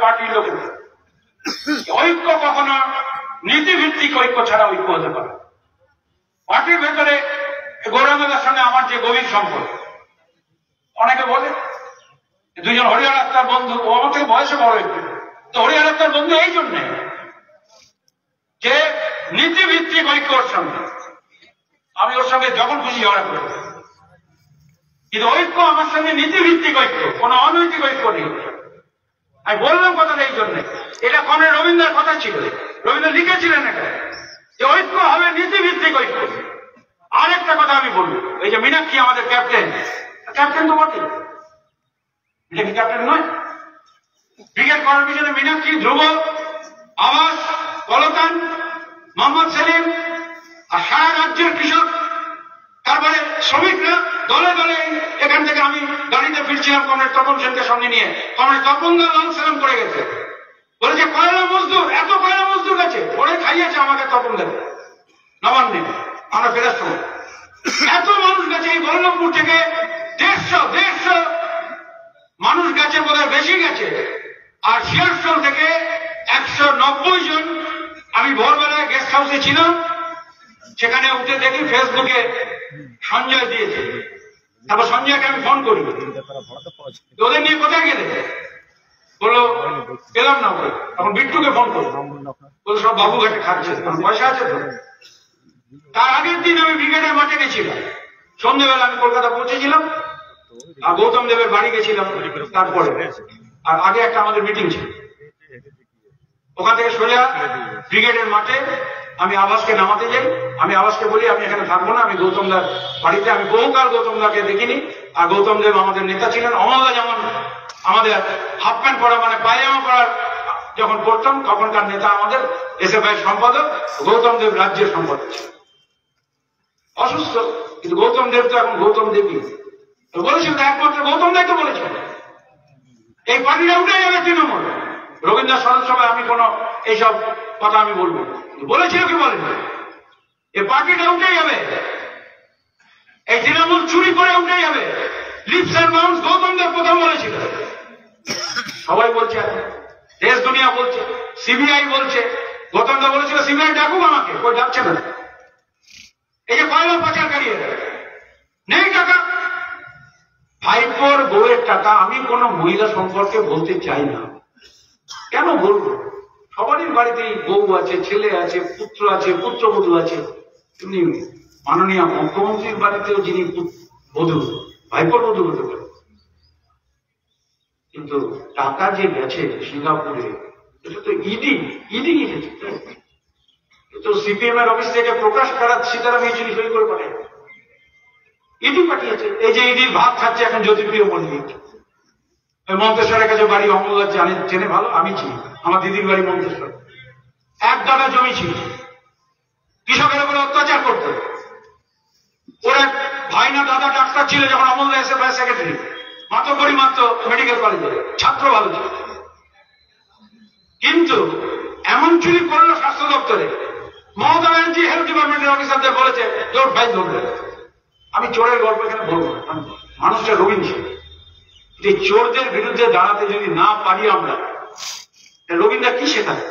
পার্টির লোকের ঐক্য কখনো নীতিভিত্তিক ঐক্য ছাড়া ঐক্য হতে পারে। পার্টির ভেতরে গৌরাঙ্গদার সঙ্গে আমার যে গভীর সম্পর্ক, অনেকে বলে দুজন হরিহর আত্মার বন্ধু, ও আমার থেকে বয়সে বড় একটু, তো হরিহর আত্মার বন্ধু এই জন্যে যে নীতিভিত্তিক ঐক্য ওর সঙ্গে, আমি ওর সঙ্গে যখন খুশি ঝগড়া করি, কিন্তু ঐক্য আমার সঙ্গে নীতিভিত্তিক ঐক্য, কোন অনৈতিক ঐক্য নেই। আমি বললাম কথাটা এই জন্য, এটা কমরেড রবীন্দ্রের কথা ছিল, রবীন্দ্র লিখেছিলেন এটা যে ঐক্য হবে নীতিভিত্তিক ঐক্য। আরেকটা কথা আমি বলবো, এই যে মীনাক্ষী আমাদের ক্যাপ্টেন, ক্যাপ্টেন তো বটে, এটা কি ক্যাপ্টেন নয়? ব্রিগেড কর্মীশনে মীনাক্ষী, ধ্রুব, আবাস, পলতান, মোহাম্মদ সেলিম, আর সারা রাজ্যের কৃষক, তারপরে শ্রমিকরা দলে দলে এখান থেকে আমি গাড়িতে ফিরছিলাম কমরেড তপন সেনকে সঙ্গে নিয়ে, কমরেড তপন দা লাল সালাম করে গেছে, বলেছে কয়লা মজদুর, এত কয়লা মজদুর গেছে, ওরে খাইয়েছে আমাকে তপন দেবে নবান্নে, আমরা ফেরার সময় এত মানুষ গেছে। এই বল্লভপুর থেকে 150 মানুষ গেছে, বোধহয় বেশি গেছে, আর শিয়ারশোল থেকে 190 জন। আমি ভোরবেলায় গেস্ট হাউসে ছিলাম, সেখানে উঠে দেখি ফেসবুকে সঞ্জয় দিয়েছে, তারপর সঞ্জয়কে আমি ফোন করি, ওদের নিয়ে কোথায় গেলে, বললো পেলাম না ওকে। তখন বিট্টুকে ফোন করি, বললো সব বাবুঘাটে খাচ্ছে, পয়সা আছে তো। তার আগের দিন আমি ব্রিগেডের মাঠে গেছিলাম, সন্ধ্যেবেলা আমি কলকাতা পৌঁছেছিলাম, আর গৌতম দেবের বাড়ি গেছিলাম তারপরে, আর আগে একটা আমাদের মিটিং ছিল, ওখান থেকে সোজা ব্রিগেডের মাঠে আমি আবাসকে নামাতে যাই। আমি আবাসকে বলি আমি এখানে থাকবো না, আমি গৌতম দার বাড়িতে, আমি বহুকাল গৌতম দাকে দেখিনি, আর গৌতম দেব আমাদের নেতা ছিলেন। অমলদা যেমন আমাদের হাফ প্যান্ট পরা মানে পায়জামা পরার যখন পড়তাম, তখনকার নেতা আমাদের এসএফআই সম্পাদক, গৌতম দেব রাজ্যের সম্পাদক ছিল, অসুস্থ, কিন্তু গৌতম দেব তো এখন গৌতম দেবী বলেছিল, একমাত্র গৌতম দেব তো বলেছিল এই পার্টিটা উঠে যাবে তৃণমূল। রবীন্দ্র স্মরণ সভায় আমি কোন এইসব কথা আমি বলবো, বলেছিল কি বলেনি, এই পার্টিটা উঠে যাবে, এই তৃণমূল চুরি করে উঠে যাবে। লিপস এন্ড বাউন্স গৌতম দেব প্রথম বলেছিল, সবাই বলছে, দেশ দুনিয়া বলছে, সিবিআই বলছে, গৌতম দেব বলেছিল সিবিআই ডাকুক আমাকে, কই ডাকছে না। এই যে কয়লা পাচারকারী নেই টাকা, ভাইপোর বউয়ের টাকা। আমি কোন মহিলা সম্পর্কে বলতে চাই না, কেন বলবো, সবারই বাড়িতে বউ আছে, ছেলে আছে, পুত্র আছে, পুত্রবধূ আছে। তিনি মাননীয় মুখ্যমন্ত্রীর বাড়িতেও যিনি বধূ, ভাইপোর বধূ হতে পারে, কিন্তু টাকা যে গেছে সিঙ্গাপুরে, এটা তো ইডি গেছে, তো সিপিএম এর অফিস থেকে প্রকাশ করার সীতারাম ইয়েচুরি সই করে পাঠায়, ইডি পাঠিয়েছে। এই যে ইডির ভাগ খাচ্ছে এখন জ্যোতিপ্রিয় মল্লিক, মন্তেশ্বরের কাছে বাড়ি, অমলদা চেনে ভালো, আমি চিনি, আমার দিদির বাড়ি মন্তেশ্বর। 1 কাঠা জমি ছিল, কৃষকের উপরে অত্যাচার করতো। ওর এক ভাই না দাদা ডাক্তার ছিল যখন অমলদা এসএফআই সেক্রেটারি, মাতব্বরি মাত্র মেডিকেল কলেজে, ছাত্র ভালো ছিল, কিন্তু এমন চুরি করলো স্বাস্থ্য দপ্তরে। মমতা ব্যানার্জি হেলথ ডিপার্টমেন্টের অফিসারদের বলেছে তোর ফাইল ধরবে। আমি চোরের গল্প এখানে বলবো না, মানুষটা রবীন্দ্র, যে চোরদের বিরুদ্ধে দাঁড়াতে যদি না পারি আমরা, রবীন্দ্র কি শেখায়,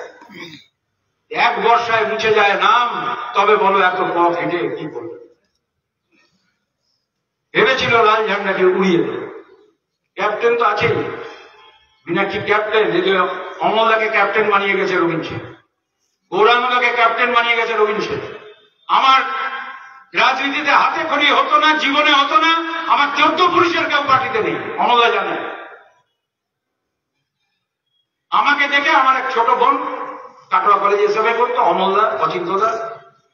এক বর্ষায় মুছে যায় নাম, তবে বলো এত পথ হেঁটে কি করবে। ভেবেছিল লাল ঝান্ডাকে উড়িয়ে দেবে, ক্যাপ্টেন তো আছেই, মীনাক্ষী ক্যাপ্টেন, যে অমলদাকে ক্যাপ্টেন বানিয়ে গেছে রবীন্দ্র, গৌরাঙ্গদাকে ক্যাপ্টেন বানিয়ে গেছে রবীন্দ্র। আমার রাজনীতিতে হাতে খড়ি হতো না, জীবনে হতো না, আমার 14 পুরুষের কেউ পার্টিতে নেই, অমলদা জানে। আমাকে দেখে আমার এক ছোট বোন কাটোয়া কলেজে এসএফআই করতো, অমলদা, অচিন্তদা,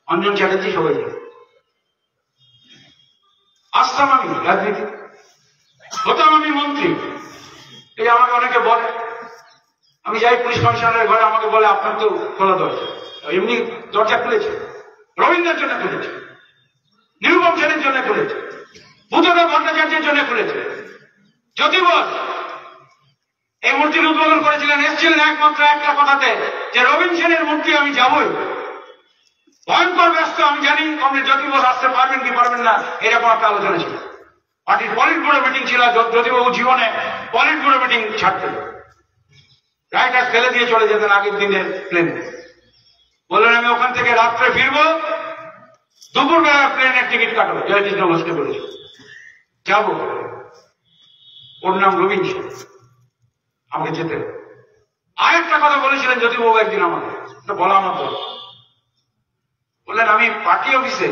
অঞ্জন চ্যাটার্জি সবাই জানে। আসতাম আমি রাজনীতি, হতাম আমি মন্ত্রী। এই আমাকে অনেকে বলে, আমি যাই পুলিশ কমিশনারের ঘরে, আমাকে বলে আপনার তো খোলা দরজা, এমনি দরজা খুলেছে, রবীন্দ্রের জন্য খুলেছে, নিরুপম সেনের জন্য খুলেছে, বুদ্ধদেব ভট্টাচার্যের জন্য খুলেছে। যদি বল এই মূর্তির উদ্বোধন করেছিলেন, এসেছিলেন একমাত্র একটা কথাতে, যে রবীন্দ্র সেনের মূর্তি আমি যাবই। ভয়ঙ্কর ব্যস্ত, আমি জানি কমরেড জ্যোতিবাবু আসতে পারবেন কি পারবেন না, এরকম একটা আলোচনা ছিল। পার্টির পলিট ব্যুরো মিটিং ছিল, জ্যোতিবাবু জীবনে পলিট ব্যুরো মিটিং ছাড়তেন। ট্যাস ফেলে দিয়ে চলে যেতেন আগের দিনের প্লেনে। বললেন আমি ওখান থেকে রাত্রে ফিরবো, দুপুরবেলা প্লেনের টিকিট কাটবো, জয়কৃষ্ণ ঘোষকে বলেছি যাবো। ওর নাম রবীন সেন, আমাকে যেতে। আর একটা কথা বলেছিলেন জ্যোতিবাবু একদিন আমাকে, বলা আমার দরকার। বললেন আমি পার্টি অফিসে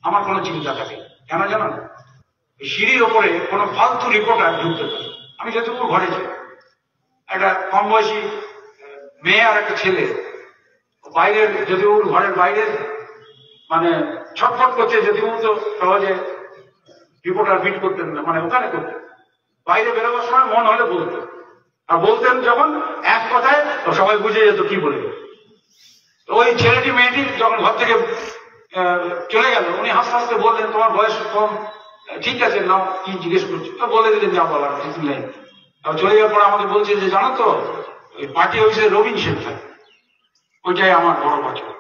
আমার কোনো চিন্তা থাকে কেন জানো, সিঁড়ির ওপরে কোনো ফালতু রিপোর্টার ঢুকতে পারে। আমি জ্যোতিবাবুর ঘরে যাই, একটা কম বয়সী মেয়ে আর একটা ছেলে বাইরের, জ্যোতিবাবুর ঘরের বাইরে মানে ছটফট করছে। জ্যোতিবাবু তো সহজে রিপোর্টার মিট করতেন না, মানে ওখানে করতেন। বাইরে বেরোবার সময় মন হলে বলতেন, আর বলতেন যখন এক কথায় সবাই বুঝে যেত কি বলে। তো ওই ছেলেটি মেয়েটি যখন ঘর থেকে চলে গেল, উনি হাসতে হাসতে বললেন তোমার বয়স কম, ঠিক আছে নাও কি জিজ্ঞেস করছো, তো বলে দিলেন যা বলার কিছু নেই। আর চলে যাওয়ার পর আমাকে বলছে যে জানো তো ওই পার্টি অফিসে রবীন সেন থাকে, ওইটাই আমার বড় বছর।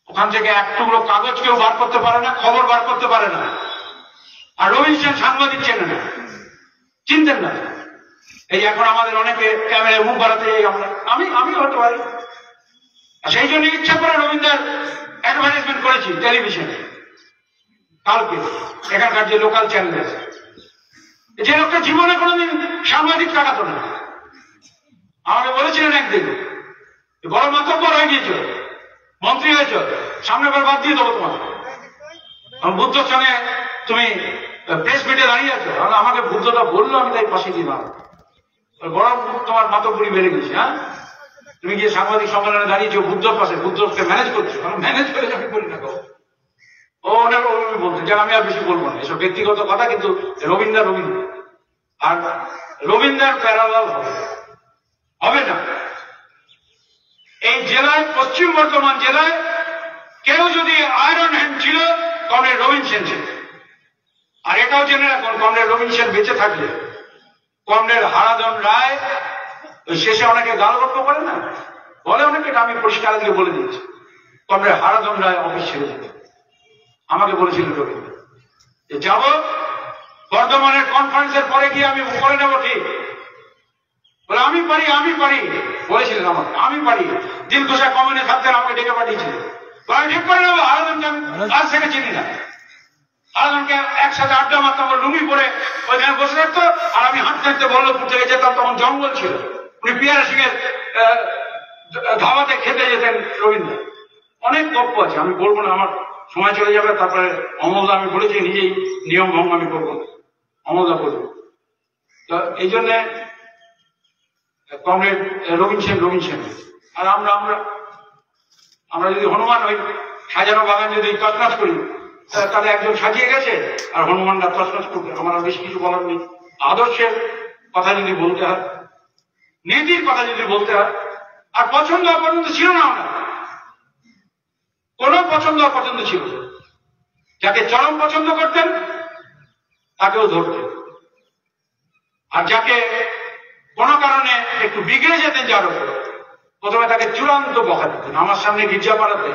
ওখান থেকে এক টুকরো কাগজ কেউ বার করতে পারে না, খবর বার করতে পারে না। আর রবীন সেন সাংবাদিক চেনে না, চিনতেন না। এই এখন আমাদের অনেকে ক্যামেরায় মুখ বাড়াতে যাই আমরা, আমি হতে পারি। সেই জন্য ইচ্ছা করে রবীন্দ্রের অ্যাডভার্টাইজমেন্ট করেছি টেলিভিশনে কালকে, এখানকার যে লোকাল চ্যানেল আছে। যে লোকটা জীবনে কোনোদিন সাংবাদিক কাটাতো না, আমাকে বলেছিলেন একদিন বড় মাতব্বর হয়ে গিয়েছ, মন্ত্রী হয়েছ, সামনে বার বাদ দিয়ে দেবো তোমার। বুদ্ধর সঙ্গে তুমি প্রেস মিটে দাঁড়িয়ে আছো, আমাকে বুদ্ধটা বললো আমি তাই পাশে দিলাম। বড় তোমার মাতব্বরি বেড়ে গেছে। হ্যাঁ, তুমি গিয়ে সাংবাদিক সম্মেলনে দাঁড়িয়েছো বুদ্ধর পাশে, বুদ্ধকে ম্যানেজ করছো। ম্যানেজ করে আমি বলি না, ও অনেক বলতো যে আমি আর বেশি বলবো না এসব ব্যক্তিগত কথা, কিন্তু রবীন্দ্র আর রবীন্দ্রের প্যারালাল হবে না। এই জেলায়, পশ্চিম বর্ধমান জেলায় কেউ যদি আয়রন হ্যান্ড ছিল কমরেড রবীন সেন ছিল। আর এটাও জেনে রাখুন, কমরেড রবীন সেন বেঁচে থাকলে কমরেড হারাধন রায়, ওই শেষে অনেকে গালগপ্প করে না, বলে অনেকে, আমি পরিষ্কার দিয়ে বলে দিয়েছি, কমরেড হারাধন রায় অফিস ছেড়ে যেত। আমাকে বলেছিলেন রবীন্দ্র যে যাব, বর্ধমানের কনফারেন্সের পরে গিয়ে আমি করে নেব, ঠিক বলে আমি পারি বলেছিলেন আমাকে, আমি পারি। দিল ঘোষা কমিউনে থাকতেন, আমাকে ডেকে পাঠিয়েছিলেন, আমি ঠিক করে নেবো। হারাধনকে আমি আজ থেকে চিনি না। হারাধনকে একসাথে আড্ডা মারতাম, লুঙ্গি পরে ওইখানে বসে থাকতো, আর আমি হাঁটতে হাঁটতে বল্লভপুর থেকে যেতাম, তখন জঙ্গল ছিল। উনি পিয়ারা সিং এর ধাবাতে খেতে যেতেন রবীন্দ্র। অনেক গল্প আছে, আমি বলবো না, আমার সময় চলে যাবে। তারপরে অমলদা, আমি বলেছি নিজেই নিয়ম ভঙ্গ আমি করবো, অমলদা করবো। তো এই জন্যে কমরেড রবীন সেন। আর আমরা যদি হনুমান হই, সাজানো বাগান যদি তছনছ করি, তাহলে একজন সাজিয়ে গেছে আর হনুমানরা তছনছ করবে। আমার বেশি কিছু বলার নেই। আদর্শের কথা যদি বলতে হয়, নীতির কথা যদি বলতে হয়, আর পছন্দ অপছন্দ ছিল না, আমরা কোনো পছন্দ অপছন্দ ছিল না। যাকে চরম পছন্দ করতেন তাকেও ধরতেন, আর যাকে কোনো কারণে একটু বিগড়ে যেতেন যার উপর, প্রথমে তাকে চূড়ান্ত বকা দিতেন। আমার সামনে গির্জাপাড়াতে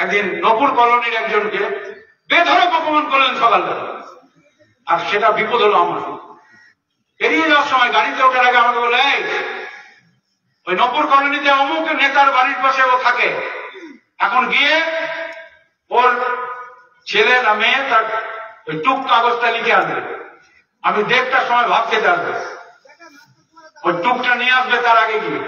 একদিন নপুর কলোনির একজনকে বেধড়ক অপমান করলেন সকালবেলা, আর সেটা বিপদ হলো আমার। বেরিয়ে যাওয়ার সময় গাড়িতে ওঠার আগে আমাকে বলে, ওই নপুর কলোনিতে অমুক নেতার বাড়ির পাশে ও থাকে, এখন গিয়ে ওর ছেলে না মেয়ে তার ওই টুক কাগজটা লিখে আনবে, আমি 1:30টার সময় ভাত খেতে আসবে, ওই টুকটা নিয়ে আসবে তার আগে গিয়ে।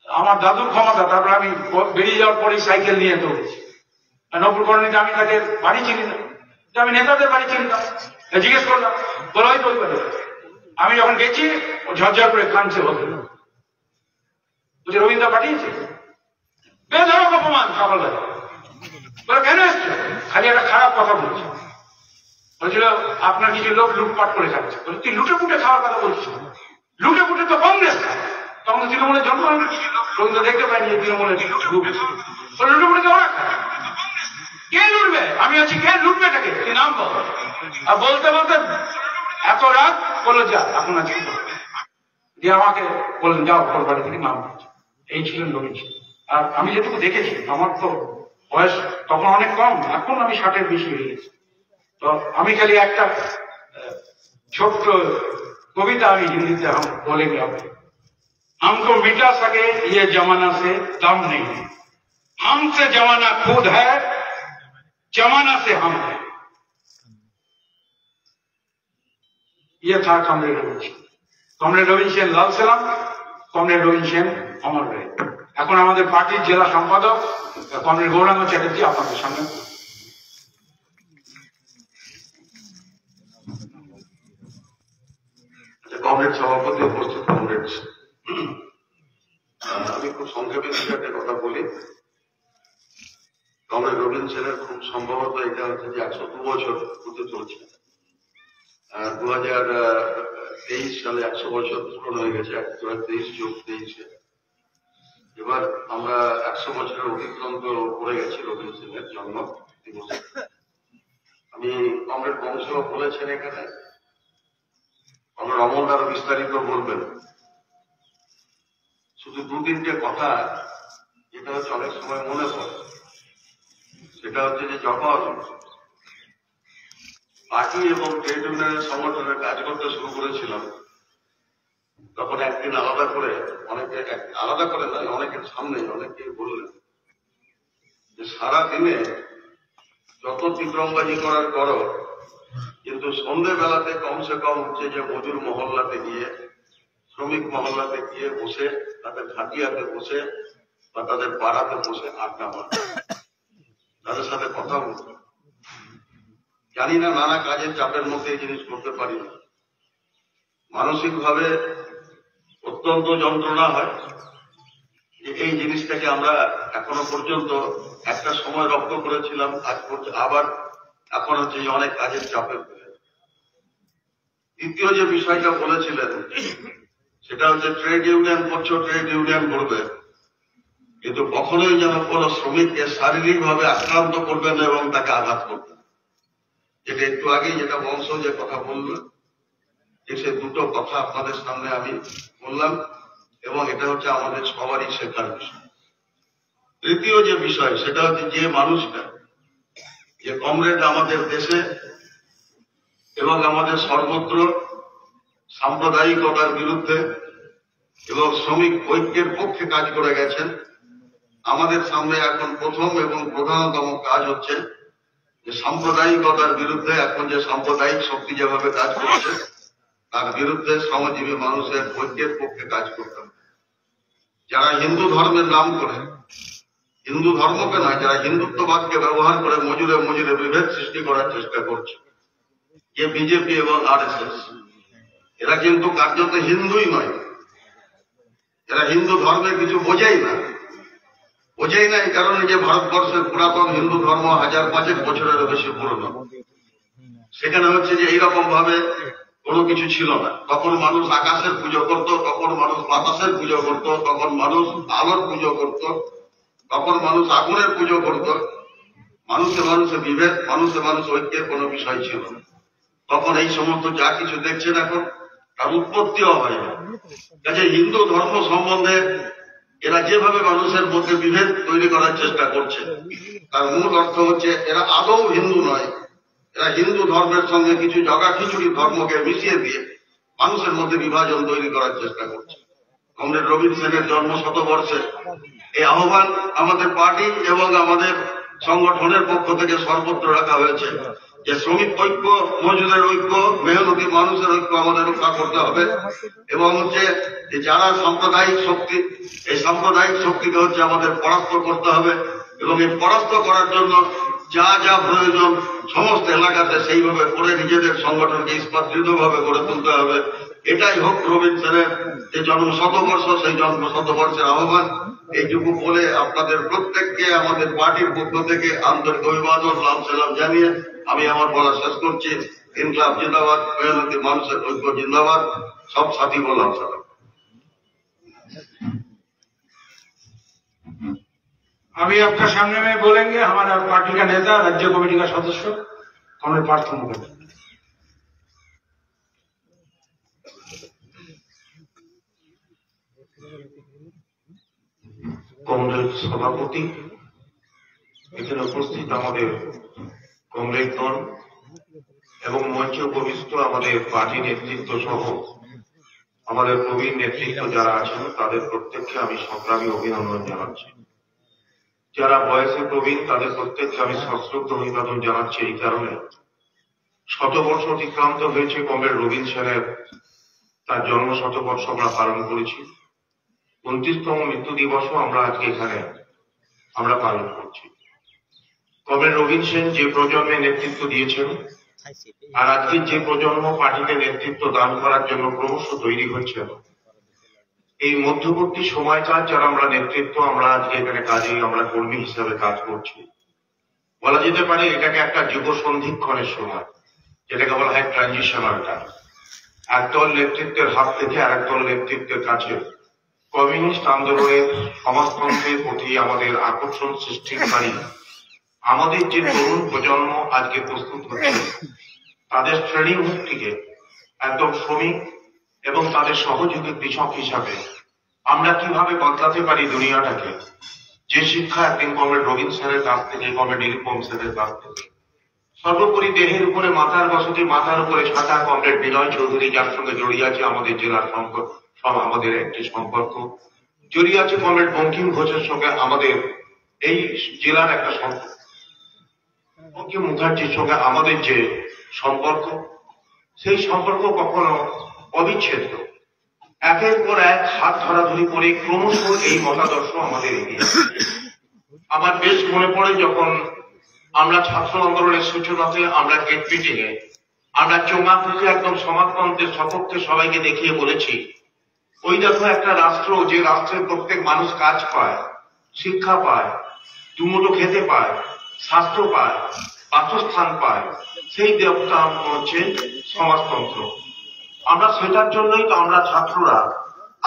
আমার দাদুর ক্ষমতা, তারপরে আমি বেরিয়ে যাওয়ার পরেই সাইকেল নিয়ে দৌড়েছি। নপুর কলোনিতে আমি তাকে বাড়ি চিনি না, আমি নেতাদের বাড়ি চিনতাম। জিজ্ঞেস করলাম, বলো হয়তো ওই বাড়ি। আমি যখন গেছি, ও ঝরঝর করে কাঁদছে, বলছে রবীন্দ্র পাঠিয়েছে। বেধড়ক অপমান সকালবেলা। বলে কেন এসছো? খালি একটা খারাপ কথা বলছে। বলছিল আপনার কিছু লোক লুটপাট করে খাচ্ছে। বলে তুই লুটে পুটে খাওয়ার কথা বলছিস? লুটে পুটে তো কংগ্রেস খায়, তখন তো তৃণমূলের জন্ম হয়নি। রবীন্দ্র দেখতে পাইনি যে তৃণমূলের লুটে পুটে তো ওরা খায়। কে লুটবে? আমি আছি, কে লুটবে এটাকে? তুই নাম বল। আর বলতে বলতে এত রাত বলে যা এখন আছি, দিয়ে আমাকে বললেন যাও তোর বাড়ি থেকে নাম দিচ্ছে। এই ছিলেন রবীন সেন। আর আমি যেটুকু দেখেছি, আমার তো বয়স তখন অনেক কম, এখন আমি 60-এর বেশি হয়ে গেছি। তো আমি খালি একটা ছোট্ট কবিতা আমি হিন্দিতে বলে গেলাম। हमको मिटा सके ये जमाना से दम नहीं है। हमसे जमाना खुद है, जमाना से हम है। ये था कमरेड रवीन सेन। कमरेड रवीन सेन लाल सालाम, কমরেড রবীন সেন অমর রায়। এখন আমাদের পার্টির জেলা সম্পাদক কমরেড গৌরাঙ্গ চ্যাটার্জি আপনাদের সামনে। কমরেড সভাপতি, উপস্থিত কমরেড, আমি খুব সংক্ষেপে একটা কথা বলি। কমরেড রবীন সেনের খুব সম্ভবত এটা হচ্ছে যে 102 বছর হতে চলছে। 2023 সালে 100 বছর পূরণ হয়ে গেছে। 2023 এবার আমরা 100 বছরের অতিক্রান্ত করে গেছি রবীন সেনের জন্ম দিবসে। আমি কমরেড বংশ বলেছেন এখানে, কমরেড অমল আরো বিস্তারিত বলবেন। শুধু 2-3টে কথা যেটা হচ্ছে অনেক সময় মনে পড়ে, সেটা হচ্ছে যে যখন পার্টি এবং ট্রেড ইউনিয়নের সংগঠনের কাজ করতে শুরু করেছিলাম, তখন একদিন আলাদা করে নয়, অনেকের সামনে অনেকে বললেন যে সারা দিনে যত বিক্রমবাজি করার করো, কিন্তু সন্ধ্যেবেলাতে কমসে কম হচ্ছে যে মজুর মহল্লাতে গিয়ে, শ্রমিক মহল্লাতে গিয়ে বসে, তাদের খাটিয়াতে বসে বা তাদের পাড়াতে বসে আড্ডা মার, তাদের সাথে কথা বলতে। জানি না, নানা কাজের চাপের মধ্যে এই জিনিস করতে পারি না। মানসিক ভাবে অত্যন্ত যন্ত্রণা হয় যে এই জিনিসটাকে আমরা এখনো পর্যন্ত একটা সময় রপ্ত করেছিলাম, আবার এখন হচ্ছে যে অনেক কাজের চাপে। দ্বিতীয় যে বিষয়টা বলেছিলেন সেটা হচ্ছে ট্রেড ইউনিয়ন করছো, ট্রেড ইউনিয়ন করবে, কিন্তু কখনোই যেন কোন শ্রমিককে শারীরিকভাবে আক্রান্ত করবেন এবং তাকে আঘাত করবেন। যেটা একটু আগেই যেটা বংশ যে কথা বলল, সে দুটো কথা আপনাদের সামনে আমি বললাম, এবং এটা হচ্ছে আমাদের সবারই শেখার বিষয়। তৃতীয় যে বিষয় সেটা হচ্ছে যে মানুষটা, যে কমরেড আমাদের দেশে এবং আমাদের সর্বত্র সাম্প্রদায়িকতার বিরুদ্ধে এবং শ্রমিক ঐক্যের পক্ষে কাজ করে গেছেন, আমাদের সামনে এখন প্রথম এবং প্রধানতম কাজ হচ্ছে যে সাম্প্রদায়িকতার বিরুদ্ধে এখন যে সাম্প্রদায়িক শক্তি যেভাবে কাজ করছে তার বিরুদ্ধে শ্রমজীবী মানুষের ঐক্যের পক্ষে কাজ করতে হবে। যারা হিন্দু ধর্মের নাম করে, হিন্দু ধর্মকে নয়, যারা হিন্দুত্ববাদকে ব্যবহার করে মজুরে মজুরে বিভেদ সৃষ্টি করার চেষ্টা করছে, যে বিজেপি এবং RSS, এরা কিন্তু কার্যত হিন্দুই নয়। এরা হিন্দু ধর্মের কিছু বোঝেই না। এই কারণে যে ভারতবর্ষের পুরাতন হিন্দু ধর্ম 1000-5 বছরেরও বেশি পুরনো, সেখানে হচ্ছে যে এইরকম ভাবে কোনো কিছু ছিল না। তখন মানুষ আকাশের পুজো করত, তখন মানুষ বাতাসের পুজো করত, তখন মানুষ আলোর পুজো করত, তখন মানুষ আগুনের পুজো করত। মানুষে মানুষে বিভেদ, মানুষে মানুষ ঐক্যের কোনো বিষয় ছিল না। তখন এই সমস্ত যা কিছু দেখছেন এখন তার উৎপত্তিও হয় না। কাজে হিন্দু ধর্ম সম্বন্ধে এরা যেভাবে মানুষের মধ্যে বিভেদ তৈরি করার চেষ্টা করছে, তার মূল অর্থ হচ্ছে এরা আদৌ হিন্দু নয়। এরা হিন্দু ধর্মের সঙ্গে কিছু জগা খিচুড়ি ধর্মকে মিশিয়ে দিয়ে মানুষের মধ্যে বিভাজন তৈরি করার চেষ্টা করছে। কমরেড রবীন সেনের জন্ম শতবর্ষে এই আহ্বান আমাদের পার্টি এবং আমাদের সংগঠনের পক্ষ থেকে সর্বত্র রাখা হয়েছে যে শ্রমিক ঐক্য, মজুরের ঐক্য, মেহনতি মানুষের ঐক্য আমাদের রক্ষা করতে হবে, এবং হচ্ছে যারা সাম্প্রদায়িক শক্তি, এই সাম্প্রদায়িক শক্তিকে হচ্ছে আমাদের পরাস্ত করতে হবে, এবং এই পরাস্ত করার জন্য যা যা প্রয়োজন সমস্ত এলাকাতে সেইভাবে করে নিজেদের সংগঠনকে ইস্পাত দৃঢ়ভাবে গড়ে তুলতে হবে। এটাই হোক রবীন সেনের যে জন্ম শতবর্ষ, সেই জন্ম শতবর্ষের আহ্বান। এইটুকু বলে আপনাদের প্রত্যেককে আমাদের পার্টির পক্ষ থেকে আন্তরিক অভিবাদন, লাল সালাম জানিয়ে আমি আমার বলা শেষ করছি। ইনকলাব জিন্দাবাদ, মেহনতি মানুষের ঐক্য জিন্দাবাদ। সব সাথী বললাম সালাম। अभी आपका सामने में बोलेंगे हमारा पार्टी का नेता, राज्य कमेटी का सदस्य कमरेड पार्थ मुखर्जी। কংগ্রেস সভাপতি, এখানে উপস্থিত আমাদের কংগ্রেস দল এবং মঞ্চে উপবিষ্ট আমাদের পার্টি নেতৃত্ব সহ আমাদের প্রবীণ নেতৃত্ব যারা আছেন তাদের প্রত্যেককে আমি সংগ্রামী অভিনন্দন জানাচ্ছি। যারা বয়সে প্রবীণ তাদের প্রত্যেককে আমি সশ্রদ্ধ অভিবাদন জানাচ্ছি এই কারণে, 100 বর্ষ অতিক্রান্ত হয়েছে কমরেড রবীন সেনের, তার জন্ম 100 বর্ষ আমরা পালন করেছি। 29তম মৃত্যু দিবসও আমরা আজকে এখানে আমরা পালন করছি। কমরেড রবীন সেন যে প্রজন্মে নেতৃত্ব দিয়েছেন, আর আজকে যে প্রজন্ম পার্টিতে নেতৃত্ব দান করার জন্য ক্রমশ তৈরি হচ্ছে, এই মধ্যবর্তী সময়কার যারা আমরা নেতৃত্ব, আমরা আজকে এখানে কাজে আমরা কর্মী হিসাবে কাজ করছি, বলা যেতে পারে এটাকে একটা যুব সন্ধিক্ষণের সময়, যেটাকে বলা হয় ট্রানজিশনাল টাইম। একদল নেতৃত্বের হাত থেকে আরেক দল নেতৃত্বের কাছে কমিউনিস্ট আন্দোলনের সমাজতন্ত্রের প্রতি আমাদের আকর্ষণ সৃষ্টিকারী আমাদের যে তরুণ প্রজন্ম আজকে প্রস্তুত হচ্ছে, তাদের শ্রেণীভুক্তিকে একদম শ্রমিক এবং তাদের সহযোগী কৃষক হিসাবে আমরা কিভাবে বদলাতে পারি দুনিয়াটাকে, যে শিক্ষা একদিন কমরেড রবীন স্যারের কাছ থেকে, কমরেড নিরুপম স্যারের কাছ থেকে, সর্বোপরি দেহের উপরে মাথার বসতি, মাথার উপরে ছাতা কমরেড বিনয় চৌধুরী, যার সঙ্গে জড়িয়ে আছে আমাদের জেলার সম্পর্ক, আমাদের একটি সম্পর্ক জড়িয়ে আছে কমরেড বঙ্কিম ঘোষের সঙ্গে আমাদের এই জেলার একটা সম্পর্ক, বঙ্কিম মুখার্জির সঙ্গে আমাদের যে সম্পর্ক, সেই সম্পর্ক কখনো অবিচ্ছেদ্য। একের পর এক হাত ধরাধরি করে ক্রমশ এই মতাদর্শ আমাদের এগিয়ে। আমার বেশ মনে পড়ে যখন আমরা ছাত্র আন্দোলনের সূচনাতে আমরা গেট মিটিং এ আমরা চোঙা থেকে একদম সমাজতন্ত্রের সপক্ষে সবাইকে দেখিয়ে বলেছি, ওই দেখো একটা রাষ্ট্র, যে রাষ্ট্রের প্রত্যেক মানুষ কাজ পায়, শিক্ষা পায়, দুমুঠো খেতে পায়, স্বাস্থ্য পায়, বাসস্থান পায়, সেই দেবতা হচ্ছে সমাজতন্ত্র। আমরা সেটার জন্যই তো আমরা ছাত্ররা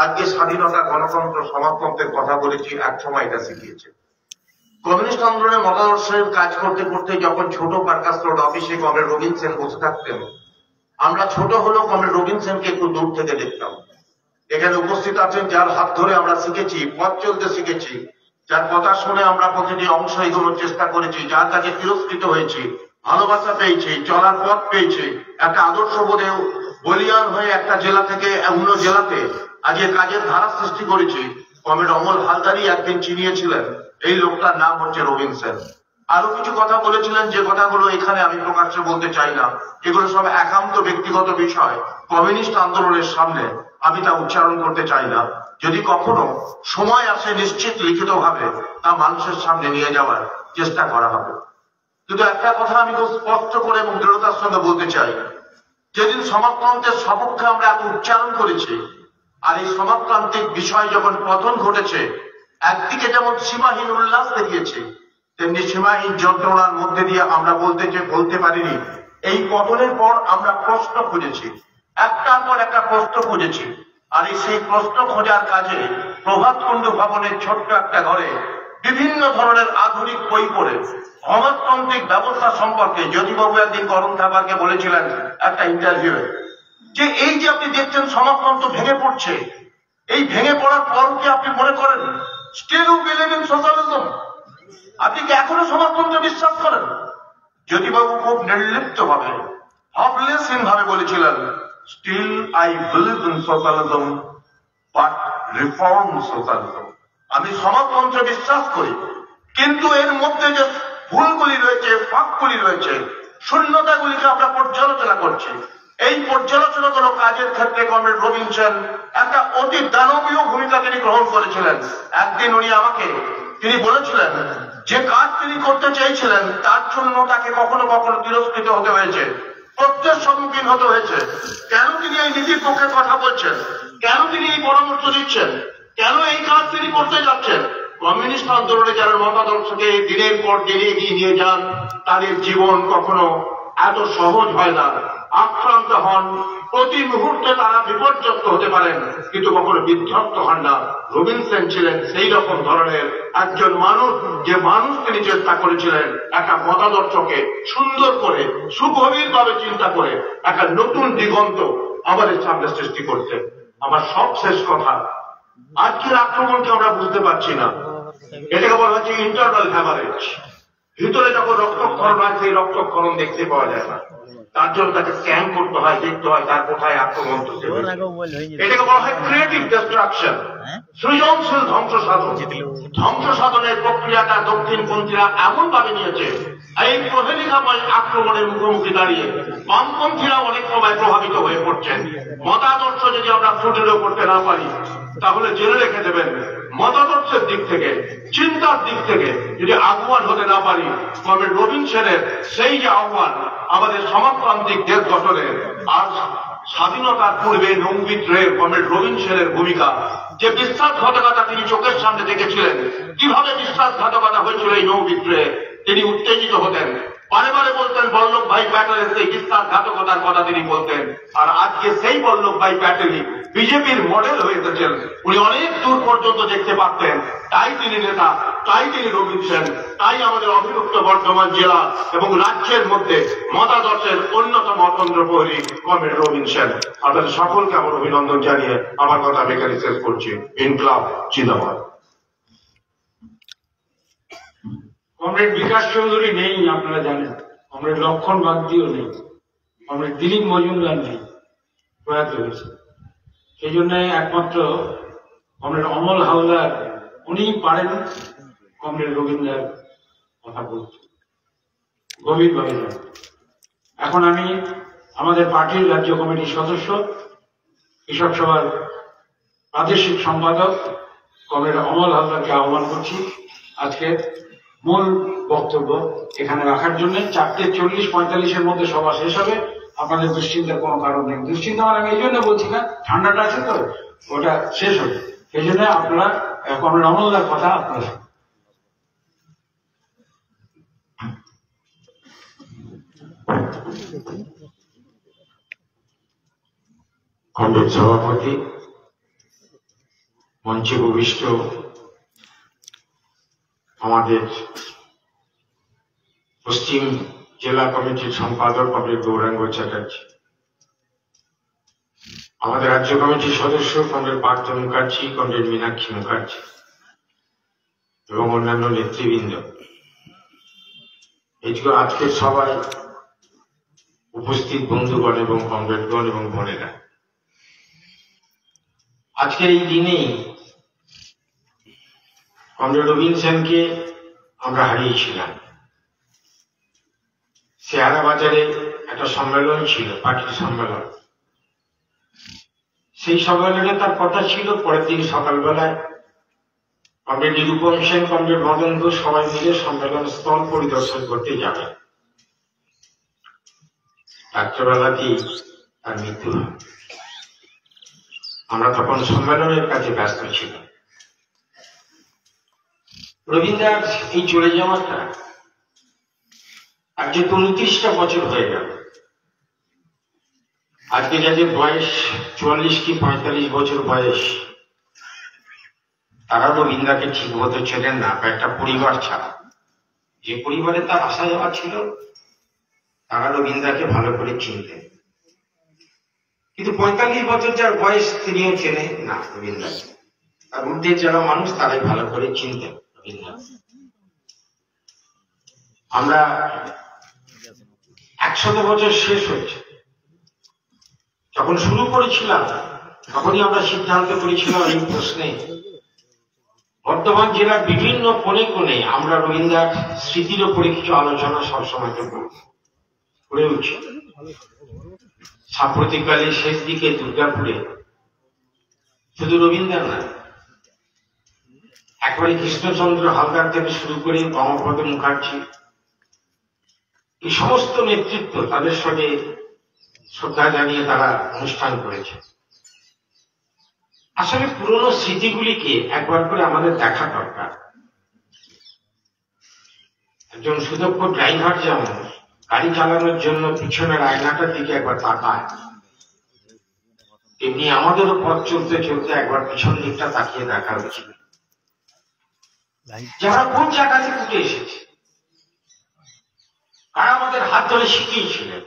আজকে স্বাধীনতা, গণতন্ত্র, সমাজতন্ত্রের কথা বলেছি, এক সময় এটা শিখিয়েছে। কমিউনিস্ট আন্দোলনের মতাদর্শের কাজ করতে করতে যখন ছোট পার্কাস রোড অফিসে কমরেড রবীন সেন বসে থাকতেন, আমরা ছোট হলেও কমরেড রবীন সেনকে একটু দূর থেকে দেখতাম। এখানে উপস্থিত আছেন যার হাত ধরে আমরা শিখেছি, পথ চলতে শিখেছি, যার কথা শুনে আমরা প্রতিটি অংশ এগোনোর চেষ্টা করেছি, যার কাছে তিরস্কৃত হয়েছি, ভালোবাসা পেয়েছি, চলার পথ পেয়েছি, একটা আদর্শ বোধে বলিয়ান হয়ে একটা জেলা থেকে অন্য জেলাতে আজকে কাজের ধারা সৃষ্টি করেছি। কমরেড অমল হালদারই একদিন চিনিয়েছিলেন এই লোকটার নাম হচ্ছে রবীন সেন। আরো কিছু কথা বলেছিলেন, যে কথাগুলো এখানে আমি প্রকাশ্যে বলতে চাই না, এগুলো সব একান্ত ব্যক্তিগত বিষয়, কমিউনিস্ট আন্দোলনের সামনে আমি তা উচ্চারণ করতে চাই না। যদি কখনো সময় আসে নিশ্চিত লিখিতভাবে তা মানুষের সামনে নিয়ে যাওয়ার চেষ্টা করা হবে। কিন্তু একটা কথা আমি খুব স্পষ্ট করে এবং দৃঢ়তার সঙ্গে বলতে চাই, যেদিন সমাজতন্ত্রের সপক্ষে আমরা এত উচ্চারণ করেছি, আর এই সমাজতান্ত্রিক বিষয় যখন পতন ঘটেছে, একদিকে যেমন সীমাহীন উল্লাস দেখিয়েছে, তেমনি সীমাহীন যন্ত্রণার মধ্যে দিয়ে আমরা বলতে পারিনি। এই পতনের পর আমরা প্রশ্ন খুঁজেছি, একটার পর একটা প্রশ্ন খুঁজেছি, আর এই সেই প্রশ্ন খোঁজার কাজে প্রভাত কুণ্ড ভবনের ছোট্ট একটা ঘরে বিভিন্ন ধরনের আধুনিক বই পড়ে সমাজতান্ত্রিক ব্যবস্থা সম্পর্কে জ্যোতিবাবু একদিন করণ থাপারকে বলেছিলেন একটা ইন্টারভিউয়ে, যে এই যে আপনি দেখছেন সমাজতন্ত্র ভেঙে পড়ছে, এই ভেঙে পড়ার পর কি আপনি মনে করেন still you believe in socialism? আপনি কি এখনো সমাজতন্ত্রে বিশ্বাস করেন? জ্যোতিবাবু খুব নির্লিপ্ত ভাবে, হপলেসহীন ভাবে বলেছিলেন, still I believe in socialism but reform socialism. আমি সমাজতন্ত্রে বিশ্বাস করি, কিন্তু এর মধ্যে যে ভুলগুলি রয়েছে, ফাঁকগুলি রয়েছে, শূন্যতাগুলিকে আমরা পর্যালোচনা করছি। এই পর্যালোচনাগুলো কাজের ক্ষেত্রে কমরেড রবীন সেন একটা অতি দানবীয় ভূমিকা তিনি গ্রহণ করেছিলেন। একদিন উনি আমাকে তিনি বলেছিলেন যে কাজ তিনি করতে চেয়েছিলেন তার জন্য তাকে কখনো কখনো তিরস্কৃত হতে হয়েছে, প্রত্যেক সম্মুখীন হতে হয়েছে। কেন তিনি এই নীতির পক্ষে কথা বলছেন, কেন তিনি এই পরামর্শ দিচ্ছেন, কেন এই কাজ তিনি করতে যাচ্ছেন? কমিউনিস্ট আন্দোলনে যারা মতাদর্শকে দিনের পর দিন এগিয়ে নিয়ে যান, তাদের জীবন কখনো এত সহজ হয় না। আক্রান্ত হন, প্রতি মুহূর্তে তারা বিপর্যস্ত হতে পারেন, কিন্তু কখনো বিধ্বস্ত হন না। রবীন সেন ছিলেন সেই রকম ধরনের একজন মানুষ, যে মানুষ তিনি চেষ্টা করেছিলেন একটা মতাদর্শকে সুন্দর করে, সুগভীর ভাবে চিন্তা করে একটা নতুন দিগন্ত আমাদের সামনে সৃষ্টি করতে। আমার সব শেষ কথা, আজকের আক্রমণকে আমরা বুঝতে পারছি না, এটাকে বলা হচ্ছে ইন্টারনাল হ্যামারেজ। ভিতরে যখন রক্তক্ষরণ হয়, সেই রক্তক্ষরণ দেখতে পাওয়া যায় না। তার জন্য তাকে স্ক্যান করতে হয়, দেখতে হয় তার কোথায় আক্রমণ হচ্ছে। এটাকে বলা হয় ক্রিয়েটিভ ডিস্ট্রাকশন, সৃজনশীল ধ্বংস সাধন। ধ্বংস সাধনের প্রক্রিয়াটা দক্ষিণপন্থীরা এমন ভাবে নিয়েছে, এই প্রহেলিকাময় আক্রমণের মুখোমুখি দাঁড়িয়ে বামপন্থীরা অনেক সময় প্রভাবিত হয়ে পড়ছেন। মতাদর্শ যদি আমরা ফুটিয়ে করতে না পারি, তাহলে জেনে রেখে দেবেন, মতাদর্শের দিক থেকে, চিন্তার দিক থেকে যদি আহ্বান হতে না পারি, তবে রবীন সেনের সেই যে আহ্বান আমাদের সমাজতান্ত্রিক দেশ গঠনের আর স্বাধীনতার পূর্বে নৌ বিদ্রোহের কমরেড রবীন সেনের ভূমিকা, যে বিশ্বাসঘাতকতা তিনি চোখের সামনে দেখেছিলেন, কিভাবে বিশ্বাসঘাতকতা হয়েছিল এই নৌ বিদ্রোহে, তিনি উত্তেজিত হতেন, বারে বারে বলতেন বল্লভ ভাই প্যাটেলের সেই বিশ্বাসঘাতকতার কথা তিনি বলতেন। আর আজকে সেই বল্লভ ভাই প্যাটেলই বিজেপির মডেল হয়ে এসেছেন। উনি অনেক দূর পর্যন্ত দেখতে পারতেন, তাই তিনি নেতা, তাই তিনি রবীন সেন, তাই আমাদের অবিভক্ত বর্ধমান জেলা এবং রাজ্যের মধ্যে মতাদর্শের অন্যতম অতন্ত্র প্রহরী কমরেড রবীন সেন। আপনাদের সকলকে আমার অভিনন্দন জানিয়ে আমার কথা আমি এখানে শেষ করছি। ইনকলাব জিন্দাবাদ। কমরেড বিকাশ চৌধুরী নেই, আপনারা জানেন। কমরেড লক্ষণ বাগদিও নেই, কমরেড দিলীপ মজুমদার নেই, প্রয়াত হয়েছে। সেই জন্য একমাত্র কমরেড অমল হাওলার, উনি পারেন কমরেড রবীন্দ্রের কথা বলতে গভীরভাবে জানেন। এখন আমি আমাদের পার্টির রাজ্য কমিটির সদস্য, কৃষক সভার প্রাদেশিক সম্পাদক কমরেড অমল হাওলারকে আহ্বান করছি আজকে মূল বক্তব্য এখানে রাখার জন্য। 4:40-45 মধ্যে সভা শেষ হবে। আপনাদের দুশ্চিন্তার কোনো কারণ নেই। দুশ্চিন্তা মানে আমি এই জন্য বলছি না, ঠান্ডাটা আছে তো, ওটা শেষ হবে। এই জন্য আপনারা কমরেড অমলদার কথা আপনারা কমরেড সভাপতি, মঞ্চে উপবিষ্ট আমাদের পশ্চিম জেলা কমিটির সম্পাদক কমরেড গৌরাঙ্গ চ্যাটার্জি, আমাদের রাজ্য কমিটির সদস্য কমরেড পার্থ মুখার্জি, কমরেড মীনাক্ষী মুখার্জি এবং অন্যান্য নেতৃবৃন্দ, এইগুলো আজকের সবাই উপস্থিত বন্ধুগণ এবং কমরেডগণ এবং বোনেরা, আজকের এই দিনেই কমরেড রবীন সেনকে আমরা হারিয়েছিলাম। শেয়ারা বাজারে একটা সম্মেলন ছিল, পার্টির সম্মেলন। সেই সম্মেলনে তার কথা ছিল পরের দিন সকালবেলায় কমরেড নিরূপম সেন, কমরেড মদন ঘোষ সবাই মিলে সম্মেলন স্থল পরিদর্শন করতে যাবে। রাত্রেবেলাতেই তার মৃত্যু হয়। আমরা তখন সম্মেলনের কাজে ব্যস্ত ছিলাম। রবীন্দ্রনাথ এই চলে যাওয়াটা আজকে 29টা বছর হয়ে গেল। আজকে যাদের বয়স 44 কি 45 বছর বয়স, তারা রবীন্দ্রকে ঠিক মতো ছিলেন না, একটা পরিবার ছাড়া। যে পরিবারে তার আসা যাওয়া ছিল, তারা রবীন্দ্রকে ভালো করে চিনতেন। কিন্তু 45 বছর যার বয়স, তিনিও চেনেন না রবীন্দ্রকে। তার ঊর্ধ্বে যারা মানুষ, তারাই ভালো করে চিনতেন রবীন্দ্র। আমরা 100 বছর শেষ হয়েছে, যখন শুরু করেছিলাম তখনই আমরা সিদ্ধান্ত করেছিলাম এই প্রশ্নে বর্ধমান জেলার বিভিন্ন কোণে কোণে আমরা রবীন্দ্র স্মৃতির উপরে কিছু আলোচনা সবসময় করে উঠছি। সাম্প্রতিককালে শেষ দিকে দুর্গাপুরে শুধু রবীন্দ্র না, একেবারে কৃষ্ণচন্দ্র হালদার থেকে শুরু করে গঙ্গপদ মুখার্জি, এই সমস্ত নেতৃত্ব, তাদের সঙ্গে শ্রদ্ধা জানিয়ে তারা অনুষ্ঠান করেছে। আসলে পুরনো স্মৃতিগুলিকে একবার করে আমাদের দেখা দরকার। একজন সুদক্ষ ড্রাইভার যেমন গাড়ি চালানোর জন্য পিছনের আয়নাটার দিকে একবার তাকায়, তেমনি আমাদেরও পথ চলতে চলতে একবার পিছন দিকটা তাকিয়ে দেখা উচিত। যারা কোন জায়গা থেকে উঠে এসেছে, কারা আমাদের হাত ধরে শিখিয়েছিলেন,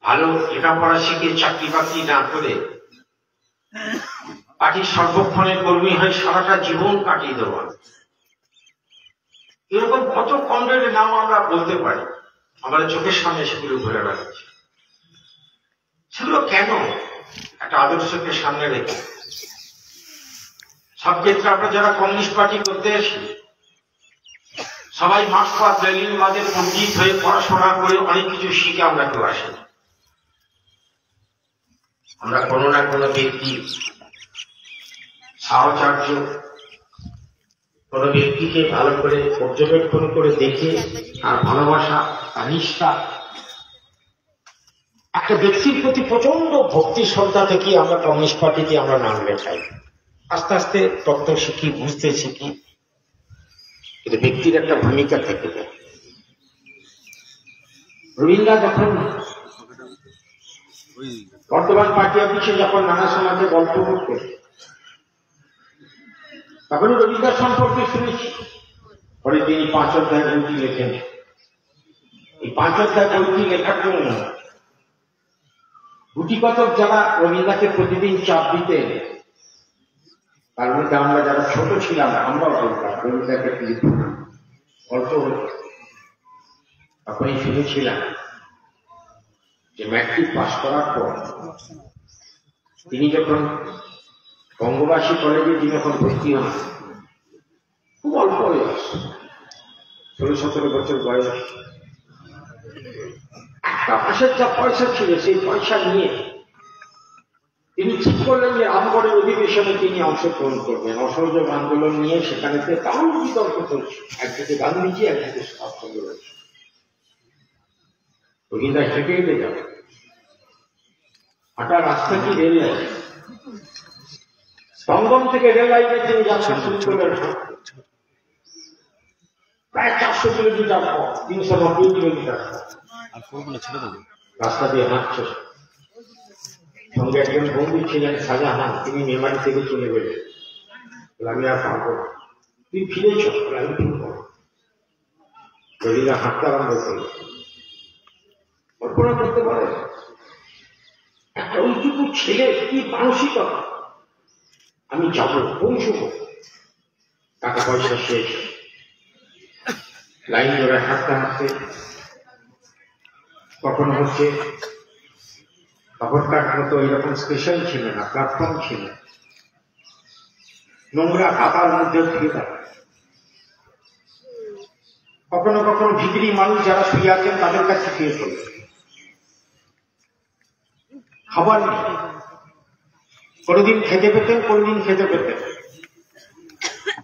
ভালো লেখাপড়া শিখে চাকরি বাকরি না করে পার্টির সর্বক্ষণের কর্মী হয়ে সারাটা জীবন কাটিয়ে দেওয়া, এরকম কত কমরেডের নাম আমরা বলতে পারি। আমাদের চোখের সামনে সেগুলো ঘুরে বেড়াচ্ছে। সেগুলো কেন? একটা আদর্শকে সামনে রেখে সব ক্ষেত্রে আমরা যারা কমিউনিস্ট পার্টি করতে এসি সবাই মার্ক্সবাদ লেনিনবাদের পণ্ডিত হয়ে পড়াশোনা করে অনেক কিছু শিখে আমরা কেউ আসি। আমরা কোনো না কোনো ব্যক্তি সাহচর্য, কোনো ব্যক্তিকে ভালো করে পর্যবেক্ষণ করে দেখে আর ভালোবাসা আর নিষ্ঠা, একটা ব্যক্তির প্রতি প্রচন্ড ভক্তি শ্রদ্ধা থেকে আমরা কমিউনিস্ট পার্টিতে আমরা নাম লেখাই। আস্তে আস্তে তত্ত্ব শিখি, বুঝতে শিখি, কিন্তু ব্যক্তির একটা ভূমিকা থেকে যায়। রবীন্দ্র যখন বর্তমান পার্টি অফিসে যখন নানা সমাজে গল্প করতেন তখন রবীন্দ্র সম্পর্কে শুনেছি। পরে তিনি 5 অধ্যায় বইটি লেখেন। এই 5 অধ্যায় বইটি লেখার জন্য গুটিকতক যারা রবীন্দ্রকে প্রতিদিন চাপ দিতেন, তার মধ্যে আমরা যারা ছোট ছিলাম আমরাও বলতাম রবীন্দ্রকে লিখুন, গল্প হতো। তখনই শুনেছিলাম যে ম্যাট্রিক পাস করার পর তিনি যখন বঙ্গবাসী কলেজে তিনি যখন ভর্তি হন, খুব অল্প বয়স, 16-17 বছর বয়স, একটা মাসের যা পয়সা ছিল সেই পয়সা নিয়ে তিনি ঠিক করলেন যে রামগড়ের অধিবেশনে তিনি অংশগ্রহণ করবেন। অসহযোগ আন্দোলন নিয়ে সেখানে তেমন বিতর্ক চলছে, একদিকে গান্ধীজি একদিকে সুভাষচন্দ্র রয়েছে। রবীন্দ্র হেঁটে হেঁটে যাবে, হাঁটা রাস্তা কি রেল লাইন, দমদম থেকে রেল লাইনে তিনি যাত্রা শুরু করলেন। প্রায় 400 কিলোমিটার পর, 390 কিলোমিটার রাস্তা দিয়ে হাঁটছে। সঙ্গে একজন বন্ধু ছিলেন শাহজাহান, তিনি মেমারি থেকে চলে গেলেন। আমি আর পারবো না, তুই ফিরেছ, আমি ফিরব। রবীন্দ্র হাঁটতে আরম্ভ করল। কল্পনা করতে পারে একটা ওইটুকু ছেলে কি মানসিকতা, আমি যাবো, পৌঁছব, টাকা পয়সা শেষ, লাইন ধরে হাঁটতে হাঁটতে কখনো হচ্ছে তখনকার মতো এরকম স্টেশন ছিল না, প্ল্যাটফর্ম ছিল, নোংরা কাদার মধ্যে থেকে থাকে। কখনো কখনো ভিখারি মানুষ যারা শুয়ে আছেন তাদের কাছে শুয়ে চলে, খাবার নেই, কোনোদিন খেতে পেতেন, কোনোদিন খেতে পেতেন।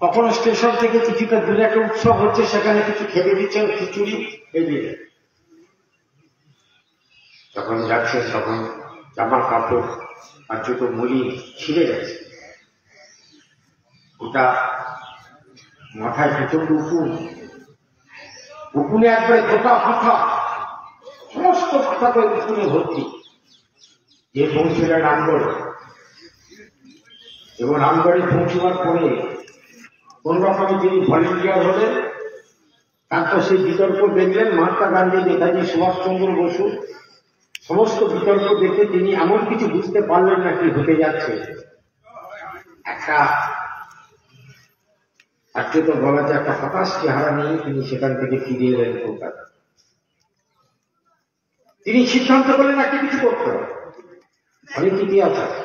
কখনো স্টেশন থেকে কিছুটা দূরে একটা উৎসব হচ্ছে, সেখানে কিছু খেতে দিচ্ছেন, খিচুড়ি এগিয়ে। যখন যাচ্ছে তখন জামা কাপড় আর জুতো মুড়ি ছিঁড়ে গেছে, ওটা মাথায় প্রচন্ড উকুনে একবারে গোটা মাথা, সমস্ত মাথা করে উকুনে ভর্তি। যে পৌঁছলেন রামগড়, এবং রামগড়ে পৌঁছবার পরে কোন রকমে তিনি ভলেন্টিয়ার হলেন। তারপর সেই বিতর্ক দেখলেন, মহাত্মা গান্ধী, নেতাজি সুভাষচন্দ্র বসু, সমস্ত বিতর্ক দেখে তিনি এমন কিছু বুঝতে পারলেন না কি হতে যাচ্ছে। একটা আজকে তো বলা যায় একটা হতাশ চেহারা নিয়ে তিনি সেখান থেকে ফিরে এলেন কলকাতা। তিনি সিদ্ধান্ত করলেন একটা কিছু করতে হবে, অনেক ইতিহাস আছে,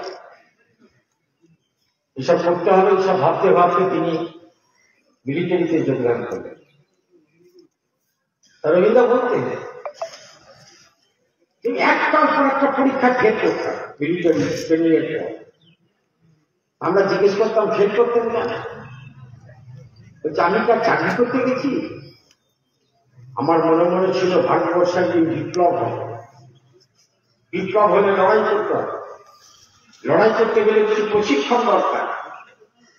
এসব করতে হবে, এসব ভাবতে ভাবতে তিনি মিলিটারিতে যোগদান করলেন। রবীন্দ্র বলতেন তিনি একটার পর একটা পরীক্ষা ফেল করতাম মিলিটারি ট্রেনিংয়ের পর। আমরা জিজ্ঞেস করতাম ফেল করতেন না, আমি তার চাকরি করতে গেছি, আমার মনে মনে ছিল ভারতবর্ষের যে বিপ্লব হবে, বিপ্লব হলে লড়াই করতে হবে, লড়াই করতে গেলে কিছু প্রশিক্ষণ দরকার।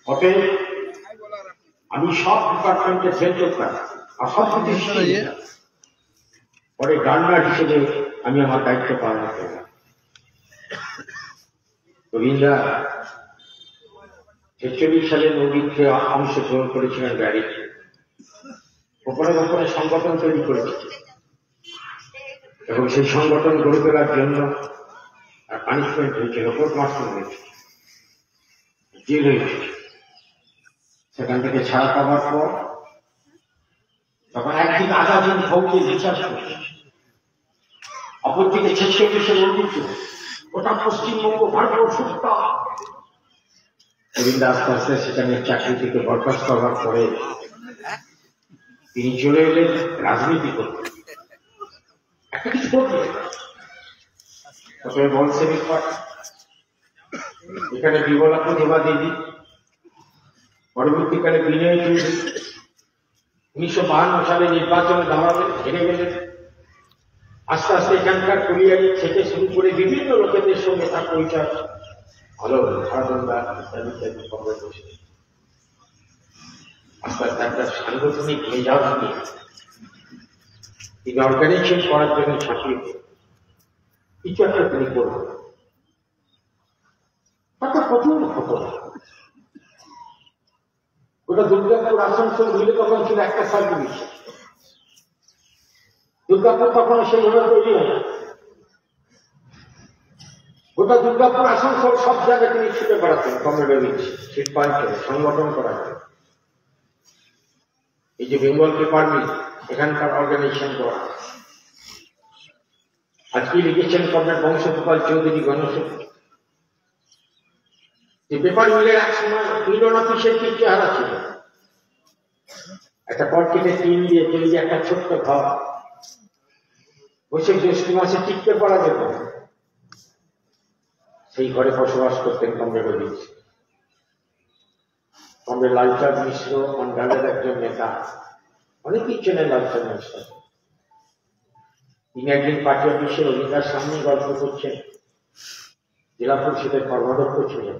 অতএব আমি সব ডিপার্টমেন্টে ফেল করতাম আর সব কিছু। পরে গার্ডনার হিসেবে আমি আমার দায়িত্ব পালন করলাম। রবীন্দ্র 46 সালে নদীতে অংশগ্রহণ করেছিলেন ব্যারিক, গোপনে গোপনে সংগঠন তৈরি করেছে এবং সেই সংগঠন গড়ে তোলার জন্য পানিশমেন্ট হয়েছে, কোর্ট মার্শাল হয়েছে, জেল হয়েছে। সেখান থেকে ছাড়া পাওয়ার পর তখন একদিন আজাদিন ফৌজে বিচার করছে, অপরদিকে 46-এ বলছিল ওটা পশ্চিমবঙ্গ ভারতবর্ষ। গোবিন্দা আস্তে আস্তে সেখানে চাকরি থেকে বরখাস্ত হওয়ার পরে তিনি চলে এলেন রাজনীতি করতে, একটা কিছু করলেন। প্রথমে বলসেবিক পার্টি, এখানে বিমলা প্রতিভা দেবী, পরবর্তীকালে বিনয় চৌধুরী 1952 সালে নির্বাচনে দাঁড়ালেন, হেরে গেলেন। আস্তে আস্তে এখানকার কুলিয়ারি থেকে শুরু করে বিভিন্ন লোকেদের সঙ্গে তার পরিচয় ভালো ধারণা ইত্যাদি ইত্যাদি খবর বসে আস্তে আস্তে একটা সাংগঠনিক মেজাজ নিয়ে তিনি অর্গানাইজেশন করার জন্য ছাপিয়ে কিছু একটা তিনি করবেন। তারপর প্রচুর ঘটনা, ওটা দুর্গাপুর আসানসোল মিলে তখন ছিল একটা সার্ভিস। দুর্গাপুর তখন সেইভাবে তৈরি হয় না। গোটা দুর্গাপুর আসানসোল সব জায়গায় তিনি ছুটে বেড়াতেন, কমরেড শিল্পাঞ্চল সংগঠন করার জন্য। এই যে বেঙ্গল পেপার মিল, এখানকার অর্গানাইজেশন করা। আজকে লিখেছেন কমরেড বংশগোপাল চৌধুরী গণেশ। যে পেপার মিলের এক সময় মিলন অফিসের কি চেহারা ছিল, একটা কর্কেটে টিন দিয়ে তৈরি একটা ছোট্ট ঘর, বসে জ্যৈষ্ঠ মাসে টিকতে পারা যেত। সেই ঘরে বসবাস করতেন কমরেড অজিত, কমরেড লালচাঁদ মিশ্র মন্ডলের একজন নেতা, অনেকেই চেনেন লালচাঁদ মিশ্র। তিনি একদিন পার্টি অফিসে অজিতার সামনে গল্প করছেন, জেলা পরিষদের কর্মাধ্যক্ষ ছিলেন।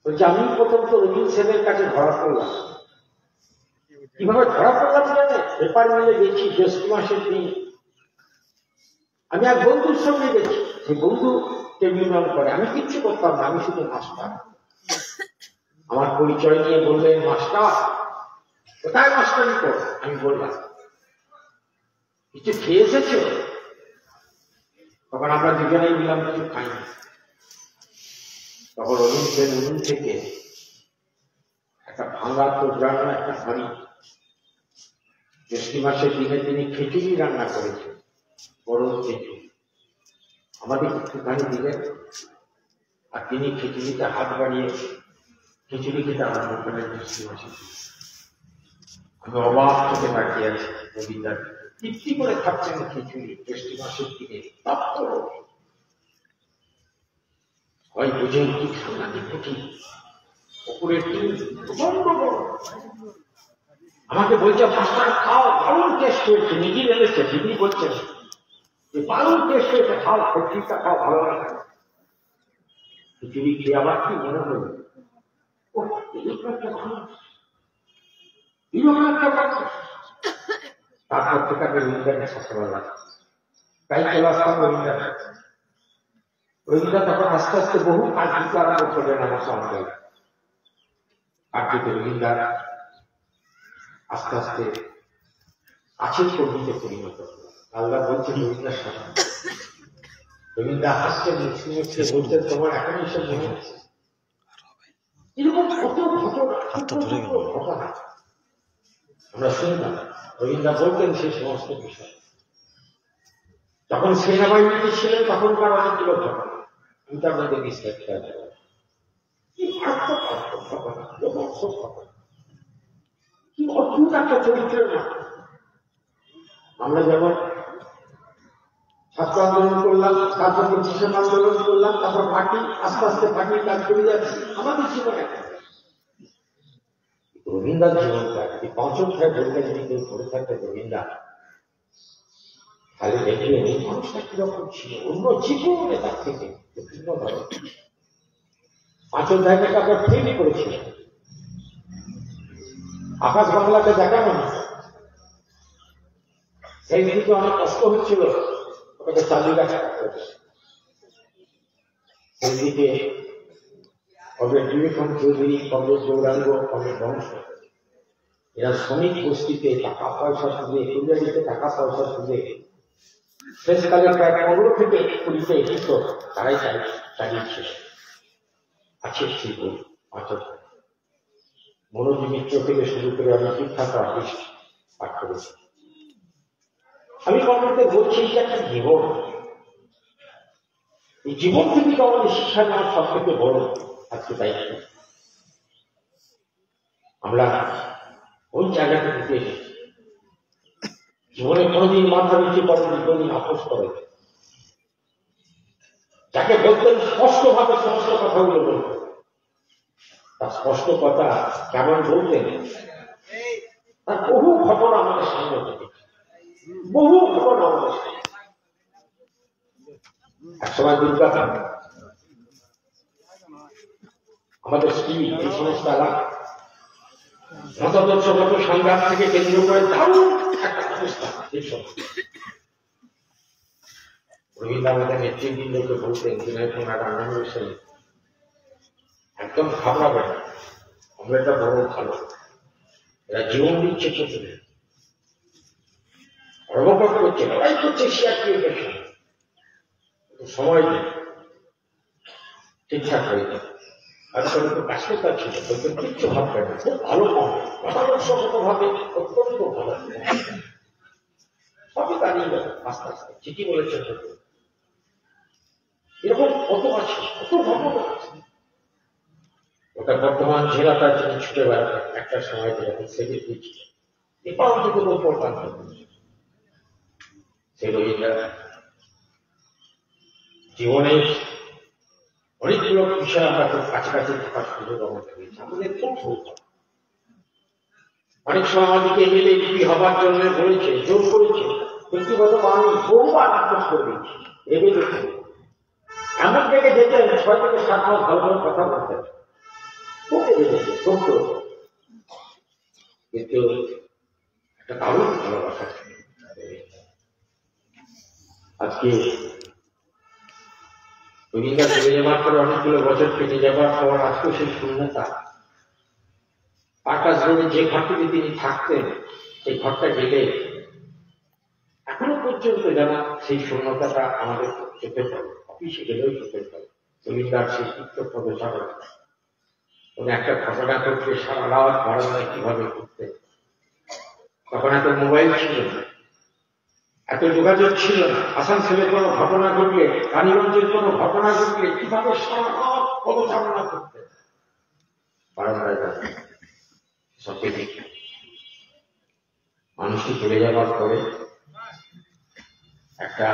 বলছে আমি প্রথম তো রবীন্দ্র সেনের কাছে ধরা পড়লাম। কিভাবে ধরা পড়লাম জানে? পেপার মিলে গেছি জ্যৈষ্ঠ মাসের দিন, আমি এক বন্ধুর সঙ্গে গেছি, সেই বন্ধু টেবিল করে, আমি কিচ্ছু করতাম না, আমি শুধু মাস্টার। আমার পরিচয় নিয়ে বললেন মাস্টার, কোথায় মাস্টারি কর? আমি বললাম কিছু খেয়ে এসেছো? তখন আমরা দুজনেই মিলাম কিছু খাইনি। তখন অরুণের উনুন থেকে একটা ভাঙা তোজরানো একটা হাঁড়ি, জ্যৈষ্ঠ মাসের দিনে তিনি খিচুড়ি রান্না করেছেন, গরম খিচুড়ি, আমাদের একটুখানি দিলেন। আর তিনি খিচুড়িতে হাত বাড়িয়ে খিচুড়ি খেতে আরম্ভ করেন জ্যৈষ্ঠ মাসে। আমি অবাক চোখে তাকিয়ে আছি, রবীন্দ্র তৃপ্তি করে খাচ্ছেন খিচুড়ি জ্যৈষ্ঠ মাসের দিনে। হয় বুঝেন কি সাংঘাতিক খুঁটি, ওপরের টিন প্রচন্ড বড়। আমাকে বলছে মাস্টার খাও, দারুণ টেস্ট হয়েছে, নিজে এনেছে, দিদি বলছেন যে দারুণ টেস্ট হয়েছে, খাও খিচুড়িটা খাও, ভালো লাগে। খিচুড়ি খেয়ে আবার কি মনে হল, তারপর থেকে আমি রবীন্দ্রকে সকালবেলা তাই চলে আসতাম রবীন্দ্র। রবীন্দ্র তখন আস্তে আস্তে বহু কাজ দিতে আরম্ভ করলেন আমার সঙ্গে। কার্যত রবীন্দ্র আস্তে আস্তে কাছের কর্মীতে পরিণত হল। আল্লাহ বলছেন রবীন্দ্রের সাথে, রবীন্দ্র হাসছেন মুসলিম হচ্ছে, বলছেন তোমার এখন এসব মনে হচ্ছে। এরকম কত ঘটনা আমরা শুনতাম, রবীন্দ্র বলতেন সেই সমস্ত বিষয়। যখন সেনাবাহিনীতে ছিলেন তখনকার অনেকগুলো ঘটনা, আমি তার মধ্যে বিস্তারিত কি অদ্ভুত একটা চরিত্রের না। আমরা যেমন ছাত্র আন্দোলন করলাম, তারপর কৃষক আন্দোলন করলাম, তারপর পার্টি আস্তে আস্তে পার্টির কাজ করে যাচ্ছে আমাদের জীবনে। রবীন্দ্র জীবনটা যদি পঞ্চমটায় বলতে যদি কেউ করে থাকতে রবীন্দ্র, তাহলে দেখলেন এই মানুষটা কিরকম ছিল, অন্য জীবন নেতার থেকে ভিন্ন ধরনের। পাঁচ অধ্যায়টাকে আমরা ফেল করেছিলাম, আকাশ বাংলাতে দেখানো না, সেই দিকে অনেক কষ্ট হচ্ছিল, ওটাকে চালিয়ে রাখা। সেই দিকে কবে বিবেকানন্দ চৌধুরী, কবে গৌরাঙ্গ, কবে বংশ, এরা শ্রমিক গোষ্ঠীতে টাকা পয়সা তুলে, কুলিয়ারিতে টাকা পয়সা তুলে শেষকালে প্রায় 15 থেকে 20টা এসেছিল, তারাই চালিয়েছে। আছে শিল্প আচর মনোজ মিত্র থেকে শুরু করে আমি বিখ্যাত আর্টিস্ট পাঠ করেছি। আমি কর্মকে বলছি এটা একটা জীবন। এই জীবন থেকে তো আমাদের শিক্ষা নেওয়ার সব থেকে বড় আজকে দায়িত্ব। আমরা ওই জায়গাটা দিতে এসেছি। জীবনে কোনোদিন মাথা নিচে করেনি, কোনোদিন আপোষ করে, যাকে বলতেন স্পষ্টভাবে সমস্ত কথাগুলো বলতেন। তার স্পষ্ট কথা কেমন বলতেন, তার বহু ঘটনা আমাদের সামনে থেকে, বহু ঘটনা আমাদের সামনে। একসময় দুর্গা আমাদের স্ত্রী এই সমস্ত এলাকা মতাদর্শগত সংঘাত থেকে কেন্দ্র করে দারুণ একটা অবস্থা। রবীন্দ্র আমাদের নেতৃবৃন্দকে বলতেন, দিনাজপুর রান্নার বিষয়ে একদম ঘাবড়াবে না, আমরা এটা বড় ভালো, এরা জীবন দিচ্ছে চলছে, সর্বপক্ষ করছে, লড়াই করছে সিআরপিএফের সঙ্গে, সময় নেই, ঠিকঠাক হয়ে যাবে। আসলে তো ব্যস্ততা ছিল, বলতে কিচ্ছু ভাববে না, খুব ভালো কম মতাদর্শগত ভাবে অত্যন্ত ভালো, সবই দাঁড়িয়ে যাবে আস্তে আস্তে। চিঠি বলেছে, এরকম কত আছে, কত ঘটনা আছে। ওটা বর্তমান জেলা তার জন্য ছুটে বেড়াতে একটা সময় যখন সেক্রেটারি ছিল, এবার থেকে পড়তাম সে রোহিঙ্গা জীবনের অনেকগুলো বিষয় আমরা খুব কাছাকাছি থাকার সুযোগ আমাদের হয়েছে, আমাদের খুব সুবিধা। অনেক সময় আমাদেরকে এমএলএ এমপি হবার জন্য বলেছে, জোর করেছে, ব্যক্তিগত আমি বহুবার আক্রোশ করে দিয়েছি। এমএলএ এমন থেকে যেতেন 6 থেকে 7 মাস ভালো ভালো কথা বলতেন, কিন্তু একটা দারুণ ভালোবাসা। আজকে রোহিঙ্গা চলে যাওয়ার পরে অনেকগুলো বছর কেটে যাওয়ার পর আজকে সেই শূন্যতা, আকাশ রোডে যে ঘরটিতে তিনি থাকতেন সেই ঘরটা গেলে এখনো পর্যন্ত যেন সেই শূন্যতাটা আমাদের চোখে পড়ে, অফিসে গেলেও চোখে পড়ে। রোহিঙ্গার সেই উত্তপ্ত সারা উনি একটা ঘটনা করতে সারা রাত বারান্দায় কিভাবে করতে, তখন এত মোবাইল ছিল না, এত যোগাযোগ ছিল না। আসানসোলের কোনো ঘটনা ঘটলে, রানীগঞ্জের কোনো ঘটনা ঘটলে কিভাবে সারা রাত পদচারণা করতে বারান্দায় যাবে। সবকে দেখি মানুষটি চলে যাওয়ার পরে একটা